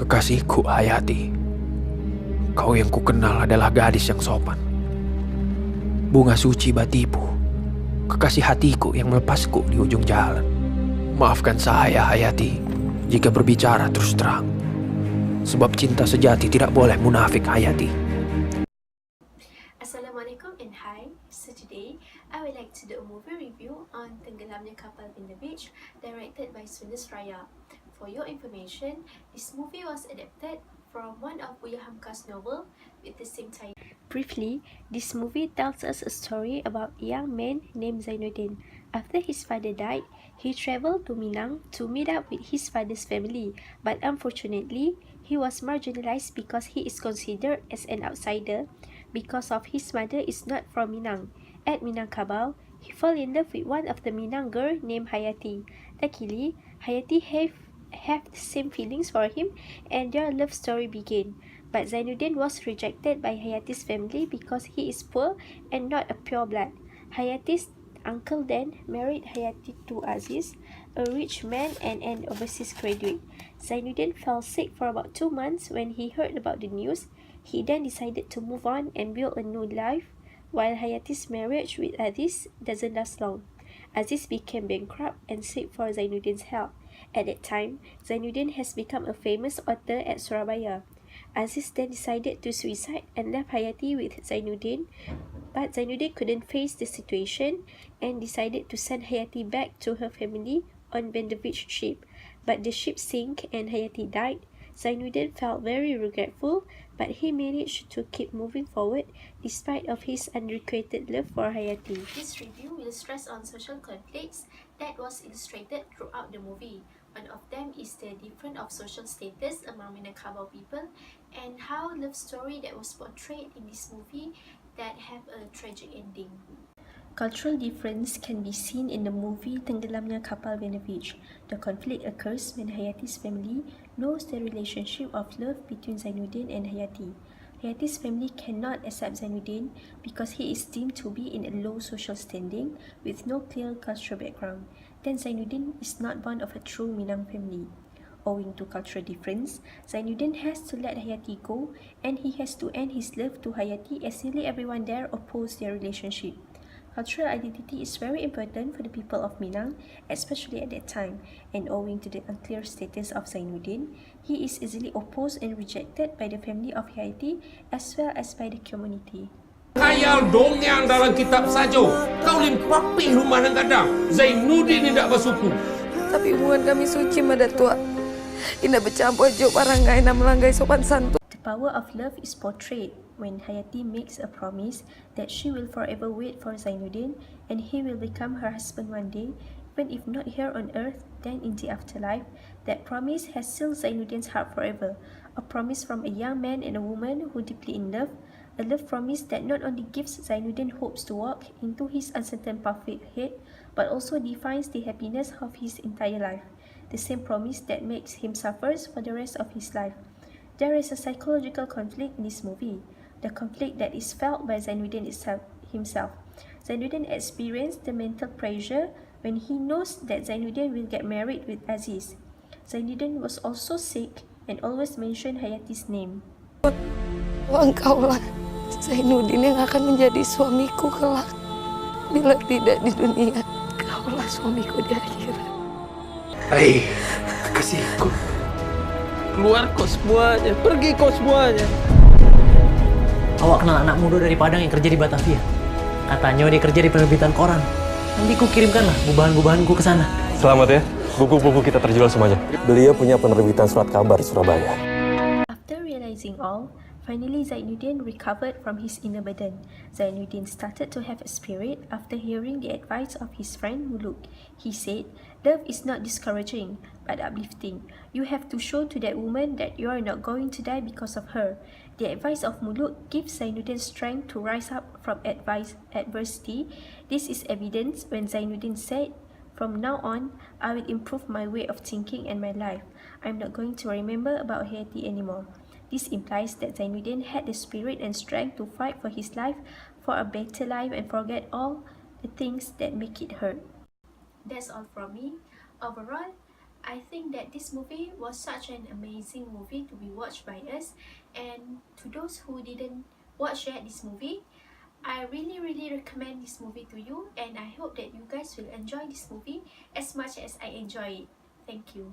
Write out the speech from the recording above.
Kekasihku Hayati, kau yang kukenal adalah gadis yang sopan. Bunga suci batipu, kekasih hatiku yang melepasku di ujung jalan. Maafkan saya Hayati, jika berbicara terus terang. Sebab cinta sejati tidak boleh munafik Hayati. Assalamualaikum and hi. So today, I would like to do a movie review on Tenggelamnya Kapal in the Wijck, directed by Husna Syakirah. For your information, this movie was adapted from one of Buya Hamka's novel with the same title. Briefly, this movie tells us a story about a young man named Zainuddin. After his father died, he traveled to Minang to meet up with his father's family, but unfortunately, he was marginalized because he is considered as an outsider because of his mother is not from Minang. At Minangkabau, he fell in love with one of the Minang girl named Hayati. Luckily, Hayati have the same feelings for him and their love story began. But Zainuddin was rejected by Hayati's family because he is poor and not a pure blood. Hayati's uncle then married Hayati to Aziz, a rich man and an overseas graduate. Zainuddin fell sick for about 2 months when he heard about the news. He then decided to move on and build a new life, while Hayati's marriage with Aziz doesn't last long. Aziz became bankrupt and sought for Zainuddin's help. At that time, Zainuddin has become a famous author at Surabaya. Aziz then decided to suicide and left Hayati with Zainuddin, but Zainuddin couldn't face the situation and decided to send Hayati back to her family on Vanderbeach ship. But the ship sank and Hayati died. Zainuddin felt very regretful, but he managed to keep moving forward despite of his unrequited love for Hayati. This review will stress on social conflicts that was illustrated throughout the movie. One of them is the difference of social status among Minangkabau people and how love story that was portrayed in this movie that have a tragic ending. Cultural difference can be seen in the movie Tenggelamnya Kapal in the Wijck. The conflict occurs when Hayati's family knows the relationship of love between Zainuddin and Hayati. Hayati's family cannot accept Zainuddin because he is deemed to be in a low social standing with no clear cultural background. Then Zainuddin is not born of a true Minang family. Owing to cultural difference, Zainuddin has to let Hayati go and he has to end his love to Hayati as nearly everyone there oppose their relationship. Cultural identity is very important for the people of Minang, especially at that time, and owing to the unclear status of Zainuddin, he is easily opposed and rejected by the family of Hayati as well as by the community. Khayal dongeng dalam kitab saja. Kau lim papi rumah nang kadang. Zainuddin tidak bersuku. Tapi hubungan kami suci mada tua. Ina bercampur jo barangay na melanggai sopan santun. The power of love is portrayed when Hayati makes a promise that she will forever wait for Zainuddin and he will become her husband one day, even if not here on earth, then in the afterlife. That promise has sealed Zainuddin's heart forever, a promise from a young man and a woman who deeply in love, a love promise that not only gives Zainuddin hopes to walk into his uncertain path ahead, but also defines the happiness of his entire life, the same promise that makes him suffer for the rest of his life. There is a psychological conflict in this movie, the conflict that is felt by Zainuddin himself. Zainuddin experienced the mental pressure when he knows that Zainuddin will get married with Aziz. Zainuddin was also sick and always mentioned Hayati's name. Engkaulah Zainuddin yang akan menjadi suamiku kelak. Bila tidak di dunia, kaulah suamiku di akhirat. Hai, kekasihku. Keluar kau semuanya, pergi kau semuanya. Awak kenal anak muda dari Padang yang kerja di Batavia? Katanya dia kerja di penerbitan koran. Nanti ku kirimkanlah bubahan-bubahanku ke sana. Selamat ya, buku-buku kita terjual semuanya. Beliau punya penerbitan surat kabar di Surabaya. After realizing all, finally Zainuddin recovered from his inner burden. Zainuddin started to have a spirit after hearing the advice of his friend Muluk. He said, "Love is not discouraging, but uplifting. You have to show to that woman that you are not going to die because of her." The advice of Muluk gives Zainuddin strength to rise up from adversity. This is evidence when Zainuddin said, "From now on, I will improve my way of thinking and my life. I'm not going to remember about Hayati anymore." This implies that Zainuddin had the spirit and strength to fight for his life, for a better life, and forget all the things that make it hurt. That's all from me. Overall, I think that this movie was such an amazing movie to be watched by us, and to those who didn't watch yet this movie, I really recommend this movie to you, and I hope that you guys will enjoy this movie as much as I enjoy it. Thank you.